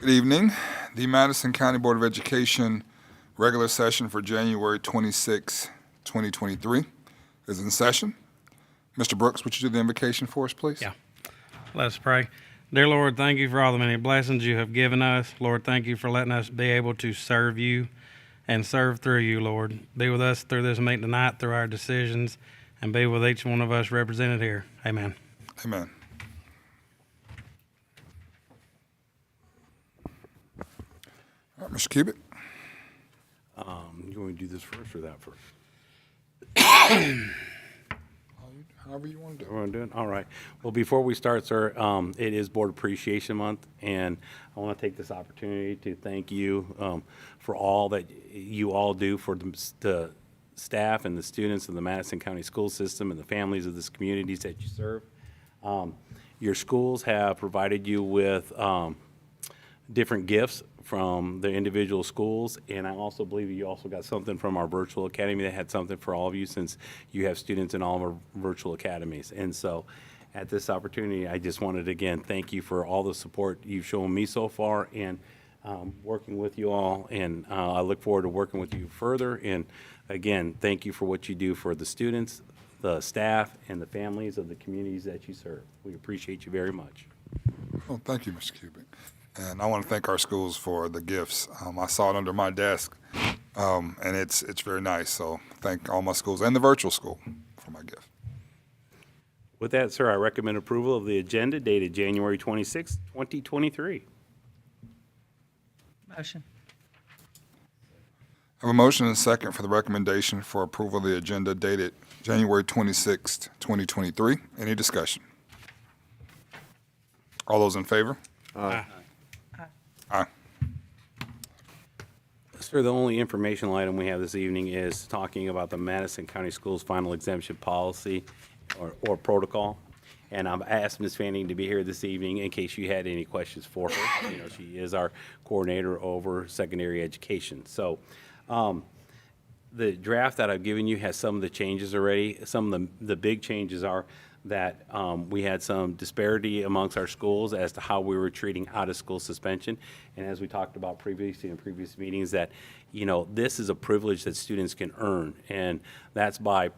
Good evening. The Madison County Board of Education regular session for January 26, 2023 is in session. Mr. Brooks, would you do the invocation for us, please? Yeah. Let us pray. Dear Lord, thank you for all the many blessings you have given us. Lord, thank you for letting us be able to serve you and serve through you, Lord. Be with us through this meeting tonight, through our decisions, and be with each one of us represented here. Amen. Amen. All right, Mr. Cubitt. You want me to do this first or that first? However you want to do it. Everyone doing? All right. Well, before we start, sir, it is Board Appreciation Month, and I want to take this opportunity to thank you for all that you all do for the staff and the students of the Madison County school system and the families of these communities that you serve. Your schools have provided you with different gifts from the individual schools, and I also believe you also got something from our virtual academy that had something for all of you, since you have students in all of our virtual academies. And so at this opportunity, I just wanted to again thank you for all the support you've shown me so far, and working with you all, and I look forward to working with you further. And again, thank you for what you do for the students, the staff, and the families of the communities that you serve. We appreciate you very much. Well, thank you, Mr. Cubitt. And I want to thank our schools for the gifts. I saw it under my desk, and it's very nice. So thank all my schools and the virtual school for my gift. With that, sir, I recommend approval of the agenda dated January 26, 2023. Motion. I have a motion and a second for the recommendation for approval of the agenda dated January 26, 2023. Any discussion? All those in favor? Aye. Aye. Sir, the only informational item we have this evening is talking about the Madison County Schools final exemption policy or protocol. And I've asked Ms. Fanning to be here this evening in case you had any questions for her. You know, she is our coordinator over secondary education. So the draft that I've given you has some of the changes already. Some of the big changes are that we had some disparity amongst our schools as to how we were treating out-of-school suspension. And as we talked about previously in previous meetings, that, you know, this is a privilege that students can earn, and that's by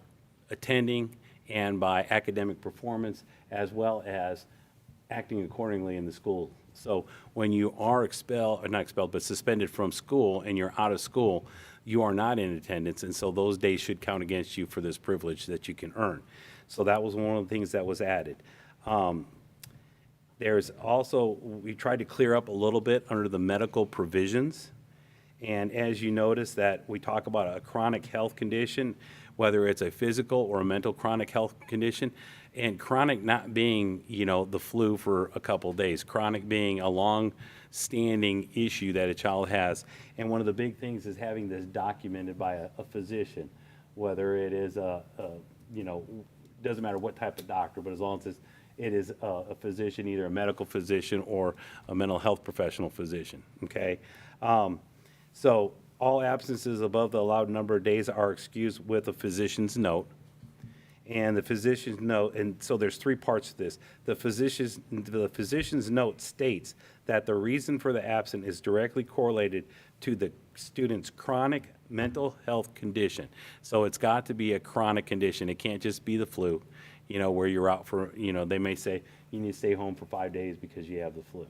attending and by academic performance, as well as acting accordingly in the school. So when you are suspended from school and you're out of school, you are not in attendance, and so those days should count against you for this privilege that you can earn. So that was one of the things that was added. There's also, we tried to clear up a little bit under the medical provisions. And as you notice that we talk about a chronic health condition, whether it's a physical or a mental chronic health condition, and chronic not being, you know, the flu for a couple of days, chronic being a long-standing issue that a child has. And one of the big things is having this documented by a physician, whether it is you know, doesn't matter what type of doctor, but as long as it is a physician, either a medical physician or a mental health professional physician, okay? So all absences above the allowed number of days are excused with a physician's note. And the physician's note, and so there's three parts to this. The physician's note states that the reason for the absence is directly correlated to the student's chronic mental health condition. So it's got to be a chronic condition. It can't just be the flu, you know, where you're out for, you know, they may say you need to stay home for 5 days because you have the flu.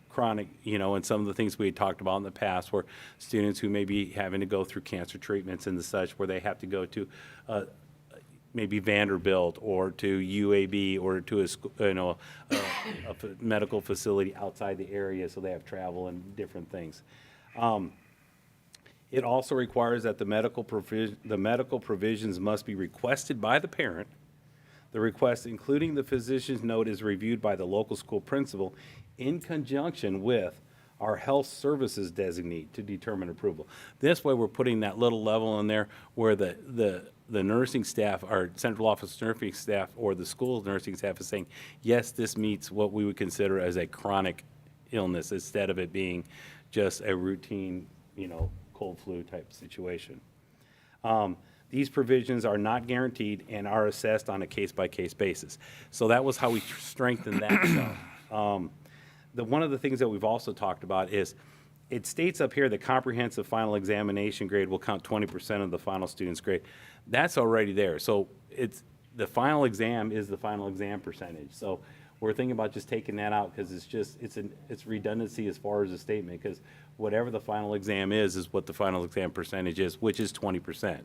Chronic, you know, and some of the things we had talked about in the past were students who may be having to go through cancer treatments and the such, where they have to go to maybe Vanderbilt or to UAB or to a medical facility outside the area, so they have travel and different things. It also requires that the medical provisions must be requested by the parent. The request, including the physician's note, is reviewed by the local school principal in conjunction with our health services designee to determine approval. This way, we're putting that little level in there where the nursing staff, our central office nursing staff, or the school nursing staff is saying, yes, this meets what we would consider as a chronic illness, instead of it being just a routine, you know, cold flu type situation. These provisions are not guaranteed and are assessed on a case-by-case basis. So that was how we strengthened that stuff. one of the things that we've also talked about is, it states up here the comprehensive final examination grade will count 20% of the final student's grade. That's already there. So the final exam is the final exam percentage. So we're thinking about just taking that out because it's redundancy as far as the statement, because whatever the final exam is what the final exam percentage is, which is 20%.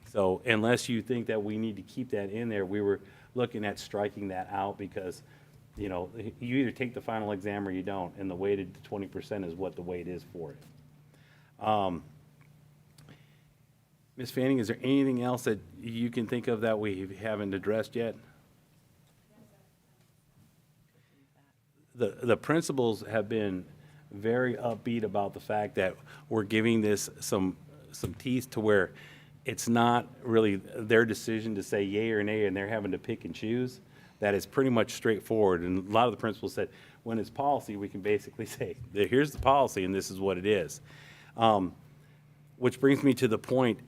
So unless you think that we need to keep that in there, we were looking at striking that out because, you either take the final exam or you don't, and the weighted 20% is what the weight is for it. Ms. Fanning, is there anything else that you can think of that we haven't addressed yet? The principals have been very upbeat about the fact that we're giving this some teeth to where it's not really their decision to say yay or nay, and they're having to pick and choose. That is pretty much straightforward. And a lot of the principals said, when it's policy, we can basically say, here's the policy and this is what it is. Which brings me to the point,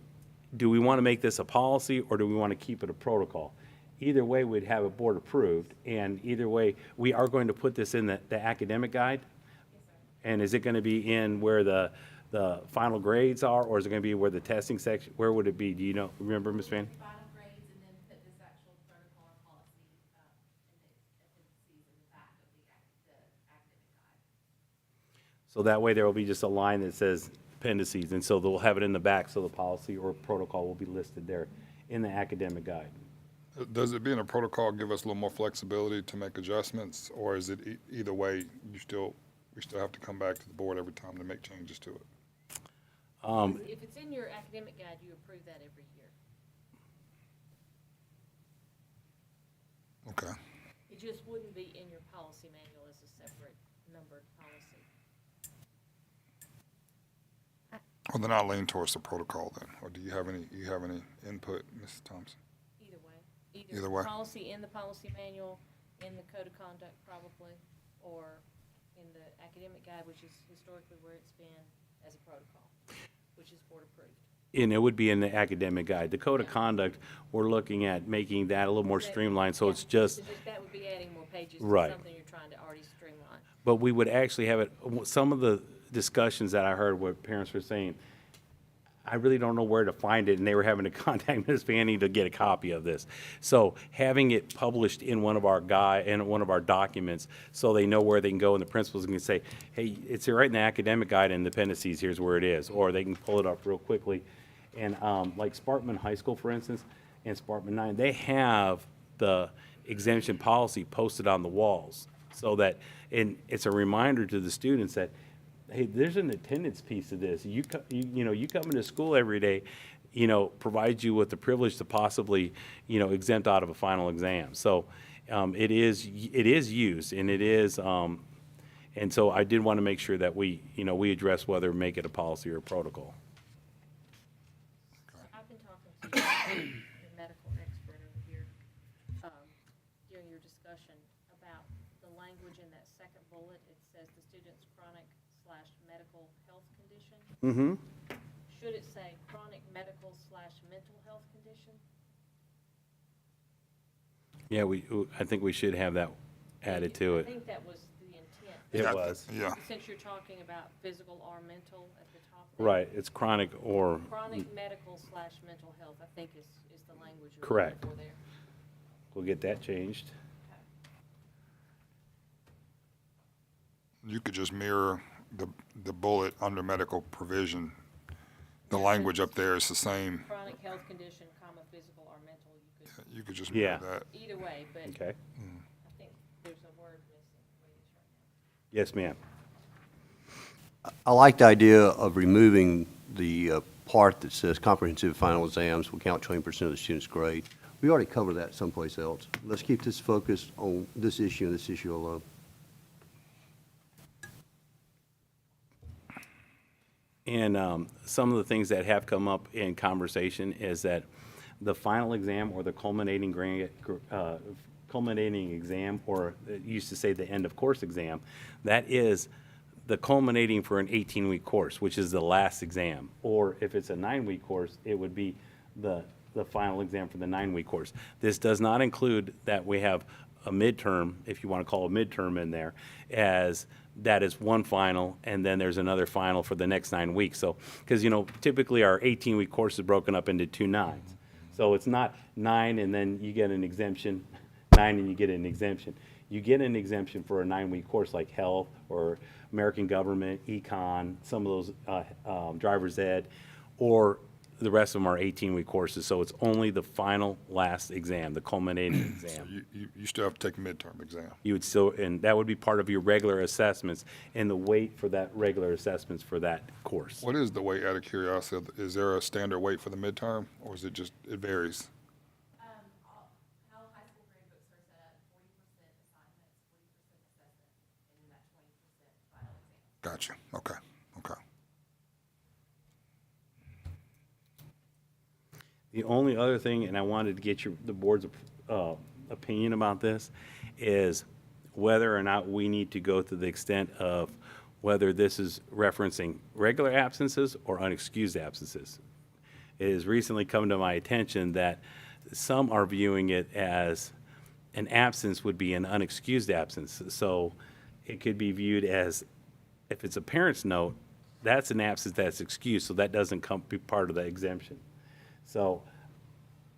do we want to make this a policy or do we want to keep it a protocol? Either way, we'd have it board approved, and either way, we are going to put this in the academic guide? And is it going to be in where the final grades are, or is it going to be where the testing section, where would it be? Do you know, remember, Ms. Fanning? Final grades and then put this actual protocol or policy in the back of the academic guide. So that way there will be just a line that says appendices, and so they'll have it in the back, so the policy or protocol will be listed there in the academic guide. Does it being a protocol give us a little more flexibility to make adjustments, or is it either way, we still have to come back to the board every time to make changes to it? If it's in your academic guide, you approve that every year. Okay. It just wouldn't be in your policy manual as a separate numbered policy. Well, then I'll lean towards the protocol then, or do you have any input, Mrs. Thompson? Either way. Either way. Policy in the policy manual, in the code of conduct probably, or in the academic guide, which is historically where it's been as a protocol, which is board approved. And it would be in the academic guide. The code of conduct, we're looking at making that a little more streamlined, so it's just, That would be adding more pages to Right. something you're trying to already streamline. but we would actually have it, some of the discussions that I heard where parents were saying, I really don't know where to find it, and they were having to contact Ms. Fanning to get a copy of this. So having it published in one of our documents, so they know where they can go, and the principals can say, hey, it's right in the academic guide in the appendices, here's where it is, or they can pull it up real quickly. And like Sparkman High School, for instance, and Sparkman 9, they have the exemption policy posted on the walls, so that, and it's a reminder to the students that, hey, there's an attendance piece of this. You come into school every day, provides you with the privilege to possibly, exempt out of a final exam. So it is used, and it is, and so I did want to make sure that we address whether make it a policy or a protocol. So I've been talking to the medical expert over here during your discussion about the language in that second bullet. It says the student's chronic/medical health condition. Mm-hmm. Should it say chronic medical/mental health condition? Yeah, I think we should have that added to I it. think that was the intent. It Yeah, was. Yeah. Since you're talking about physical or mental at the top. There, Right, it's chronic or, Chronic medical/mental health, I think is the language you're Correct. looking for there. we'll get that changed. You could just mirror the bullet under medical provision. The language up there is the same. Chronic health condition, comma, physical or mental, You could just Yeah. mirror that. either way, but Okay. I think there's a word missing the way it's right Yes, ma'am. I like the idea of removing the part that says comprehensive final exams will count 20% of the student's grade. We already covered that someplace else. Let's keep this focused on this issue and this issue alone. And some of the things that have come up in conversation is that the final exam or the culminating exam, or it used to say the end of course exam, that is the culminating for an 18-week course, which is the last exam. Or if it's a 9-week course, it would be the final exam for the 9-week course. This does not include that we have a midterm, if you want to call a midterm in there, as that is one final, and then there's another final for the next 9 weeks. So, because, typically our 18-week course is broken up into 2 nines. So it's not 9 and then you get an exemption, 9 and you get an exemption. You get an exemption for a 9-week course like health or American government, econ, some of those driver's ed, or the rest of them are 18-week courses. So it's only the final last exam, the culminating exam. You still have to take a midterm exam. You would still, and that would be part of your regular assessments and the weight for that regular assessments for that course. What is the weight, out of curiosity? Is there a standard weight for the midterm, or is it just, it varies? How high school grade books are set up, 40% assignments, 40% assessment, and then that 20% final exam. Gotcha. Okay. Okay. The only other thing, and I wanted to get the board's opinion about this, is whether or not we need to go to the extent of whether this is referencing regular absences or unexcused absences. It has recently come to my attention that some are viewing it as an absence would be an unexcused absence. So it could be viewed as, if it's a parent's note, that's an absence that's excused, so that doesn't be part of the exemption. So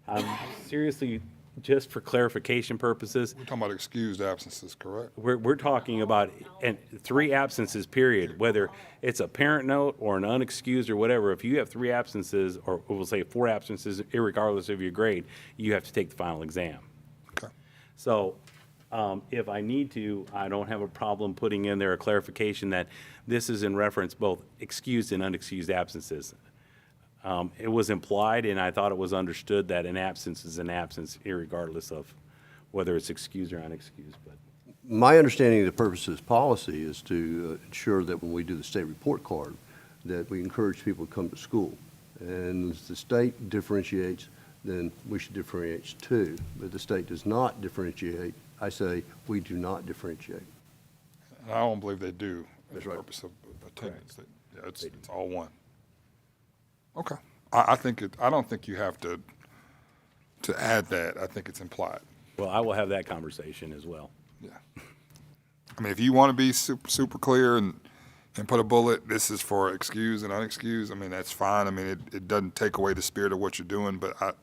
I'm seriously, just for clarification purposes, We're talking about excused absences, correct? we're talking about 3 absences, period, whether it's a parent note or an unexcused or whatever. If you have 3 absences, or we'll say 4 absences, irregardless of your grade, you have to take the final exam. Okay. So if I need to, I don't have a problem putting in there a clarification that this is in reference both excused and unexcused absences. It was implied, and I thought it was understood that an absence is an absence, irregardless of whether it's excused or unexcused. But My understanding of the purpose of this policy is to ensure that when we do the state report card, that we encourage people to come to school. And as the state differentiates, then we should differentiate too. But if the state does not differentiate, I say we do not differentiate. And I don't believe they do. That's For the right. purpose of attendance. Yeah, it's all one. Okay. I think I don't think you have to add that. I think it's implied. well, I will have that conversation as well. Yeah. I mean, if you want to be super clear and put a bullet, this is for excused and unexcused, I mean, that's fine. I mean, it doesn't take away the spirit of what you're doing, but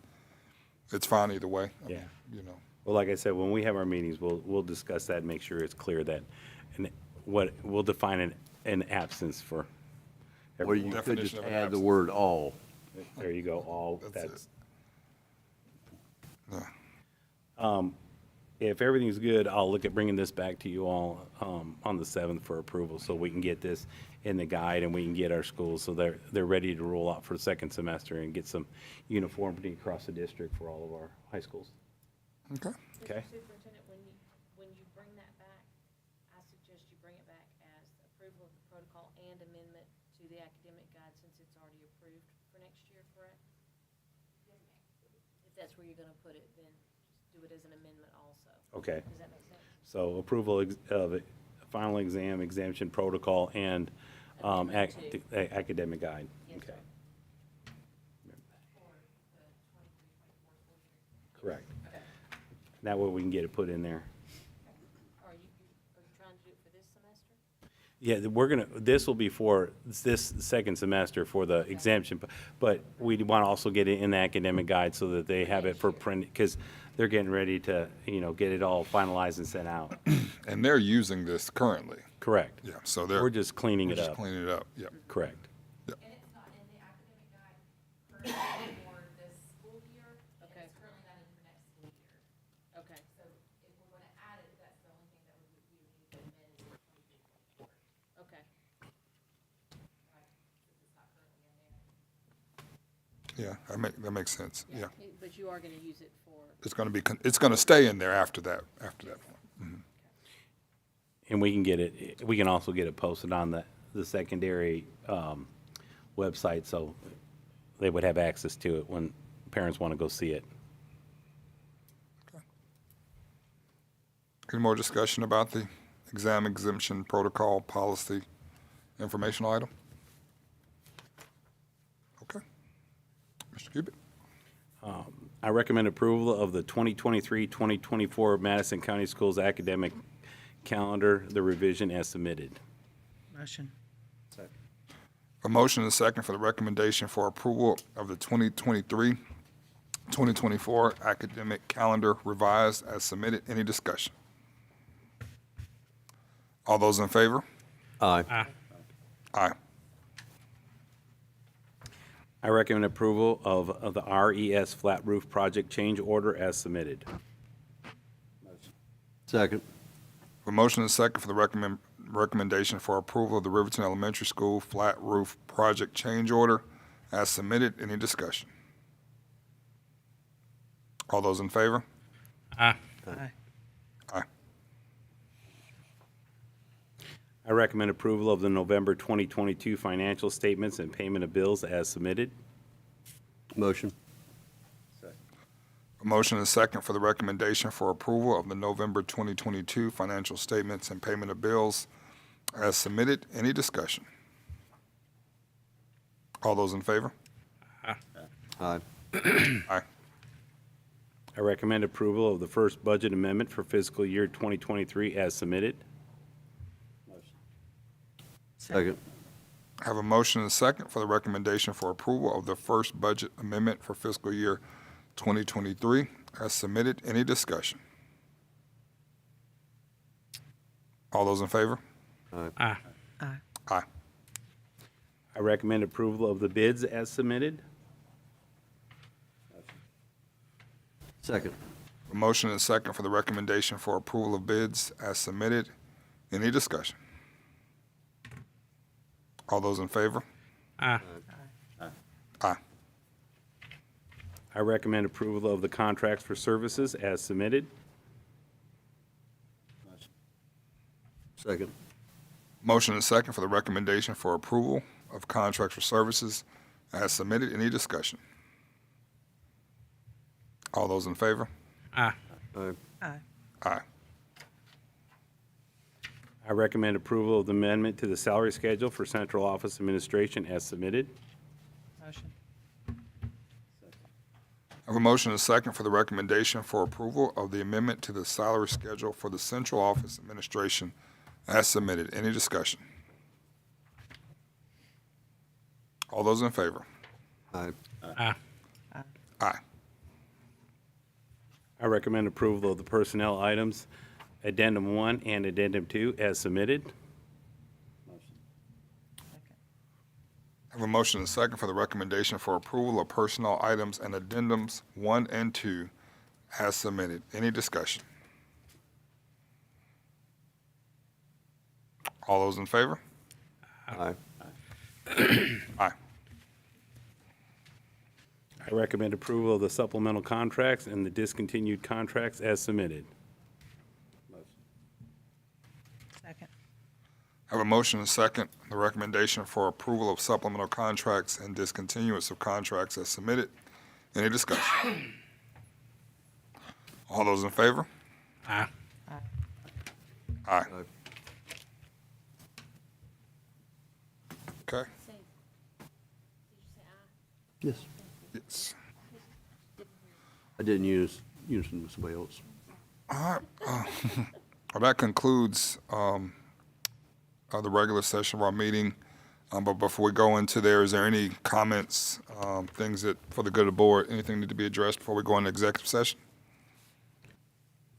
it's fine either way. I Yeah. mean, Well, like I said, when we have our meetings, we'll discuss that and make sure it's clear that, and we'll define an absence for Or every. you could Definition just of an add the absence. word all. There you go, all, That's that's. Yeah. If everything's good, I'll look at bringing this back to you all on the 7th for approval, so we can get this in the guide and we can get our schools, so they're ready to roll out for the second semester and get some uniformity across the district for all of our high schools. Okay. Okay. Mr. Superintendent, when you bring that back, I suggest you bring it back as approval of the protocol and amendment to the academic guide, since it's already approved for next year, correct? If that's where you're gonna put it, then just do it as an amendment also. Okay. Does that make sense? So approval of a final exam, exemption protocol, and academic guide. Yes, Okay. sir. Correct. That way we can get it put in there. Are you trying to do it for this semester? Yeah, this will be for this second semester for the exemption, but we want to also get it in the academic guide so that they have it for print, because they're getting ready to, get it all finalized and sent out. And they're using this currently. Correct. Yeah. So We're just cleaning we're it just up. cleaning it up. Yep. Correct. And it's not in the academic guide currently for this school year, and Okay. it's currently not in for next school year. Okay. So if we're gonna add it, that's the only thing that we would need to amend is for 23, 24, Okay. right? Since it's not currently in there. Yeah. That makes sense. Yeah. But you are gonna use it for, It's going to be. It's going to stay in there after that. After that point. And we can also get it posted on the secondary website, so they would have access to it when parents want to go see it. Any more discussion about the exam exemption protocol policy informational item? Okay. Mr. Cubic? I recommend approval of the 2023-2024 Madison County Schools academic calendar, the revision as submitted. Motion. A motion and a second for the recommendation for approval of the 2023-2024 academic calendar revised as submitted. Any discussion? All those in favor? Aye. Aye. I recommend approval of the RES flat roof project change order as submitted. Second. A motion and a second for the recommendation for approval of the Riverton Elementary School flat roof project change order as submitted. Any discussion? All those in favor? Aye. Aye. Aye. I recommend approval of the November 2022 financial statements and payment of bills as submitted. Motion. A motion and a second for the recommendation for approval of the November 2022 financial statements and payment of bills as submitted. Any discussion? All those in favor? Aye. Aye. I recommend approval of the first budget amendment for fiscal year 2023 as submitted. Second. I have a motion and a second for the recommendation for approval of the first budget amendment for fiscal year 2023 as submitted. Any discussion? All those in favor? Aye. Aye. Aye. I recommend approval of the bids as submitted. Second. A motion and a second for the recommendation for approval of bids as submitted. Any discussion? All those in favor? Aye. Aye. I recommend approval of the contracts for services as submitted. Second. Motion and a second for the recommendation for approval of contracts for services as submitted. Any discussion? All those in favor? Aye. Aye. Aye. Aye. I recommend approval of the amendment to the salary schedule for central office administration as submitted. Motion. I have a motion and a second for the recommendation for approval of the amendment to the salary schedule for the central office administration as submitted. Any discussion? All those in favor? Aye. Aye. Aye. I recommend approval of the personnel items, Addendum 1 and Addendum 2 as submitted. I have a motion and a second for the recommendation for approval of personnel items and addendums 1 and 2 as submitted. Any discussion? All those in favor? Aye. Aye. I recommend approval of the supplemental contracts and the discontinued contracts as submitted. Second. I have a motion and a second, the recommendation for approval of supplemental contracts and discontinuance of contracts as submitted. Any discussion? All those in favor? Aye. Aye. Okay, Say, did you say aye? Yes. yes. I didn't use unison with somebody else. All right. Well, that concludes the regular session of our meeting. But before we go into there, is there any comments, things that, for the good of the board, anything need to be addressed before we go into executive session?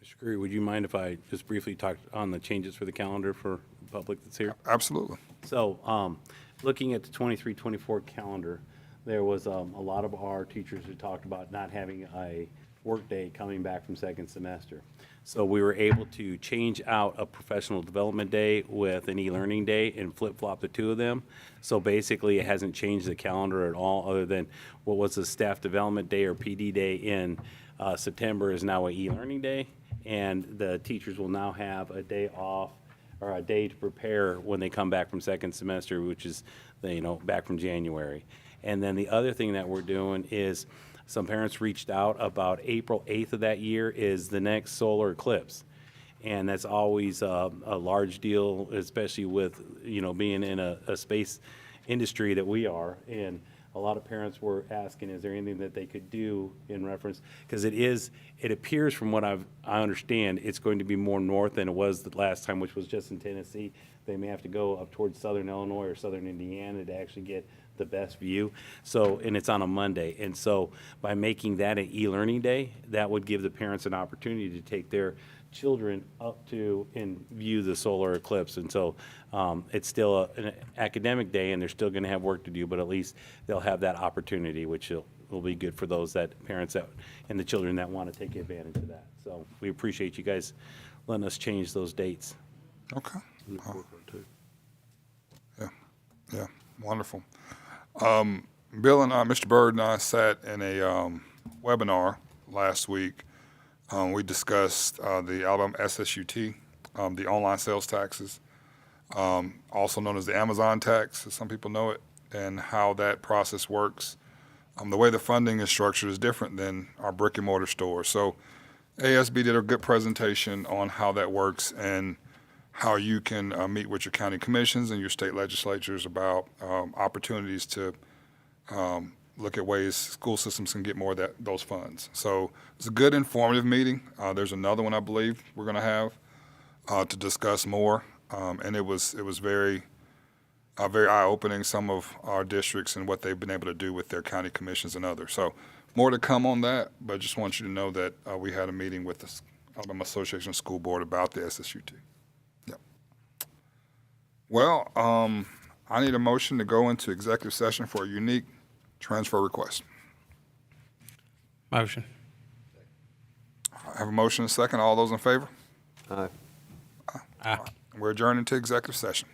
Mr. Curry, would you mind if I just briefly talked on the changes for the calendar for the public that's here? Absolutely. So, looking at the 23-24 calendar, there was a lot of our teachers who talked about not having a workday coming back from second semester. So we were able to change out a professional development day with an e-learning day and flip-flop the two of them. So basically, it hasn't changed the calendar at all, other than what was a staff development day or PD day in September is now an e-learning day. And the teachers will now have a day off or a day to prepare when they come back from second semester, which is, back from January. And then the other thing that we're doing is some parents reached out about April 8th of that year is the next solar eclipse. And that's always a large deal, especially with, being in a space industry that we are. And a lot of parents were asking, is there anything that they could do in reference? Because it appears from what I understand, it's going to be more north than it was the last time, which was just in Tennessee. They may have to go up towards southern Illinois or southern Indiana to actually get the best view. So, and it's on a Monday. And so by making that an e-learning day, that would give the parents an opportunity to take their children up to and view the solar eclipse. And so it's still an academic day, and they're still going to have work to do, but at least they'll have that opportunity, which will be good for those parents and the children that want to take advantage of that. So we appreciate you guys letting us change those dates. Okay. Look forward to it, too. Yeah, wonderful. Bill and Mr. Bird and I sat in a webinar last week. We discussed the Alabama SSUT, the online sales taxes, also known as the Amazon tax, as some people know it, and how that process works. The way the funding is structured is different than our brick and mortar stores. So ASB did a good presentation on how that works and how you can meet with your county commissions and your state legislatures about opportunities to look at ways school systems can get more of those funds. So it's a good informative meeting. There's another one I believe we're going to have to discuss more, and it was very eye-opening, some of our districts and what they've been able to do with their county commissions and others. So more to come on that, but I just want you to know that we had a meeting with the Alabama Association of School Board about the SSUT. Yep. Well, I need a motion to go into executive session for a unique transfer request. Motion. I have a motion and a second. All those in favor? Aye. Aye. We're adjourned into executive session.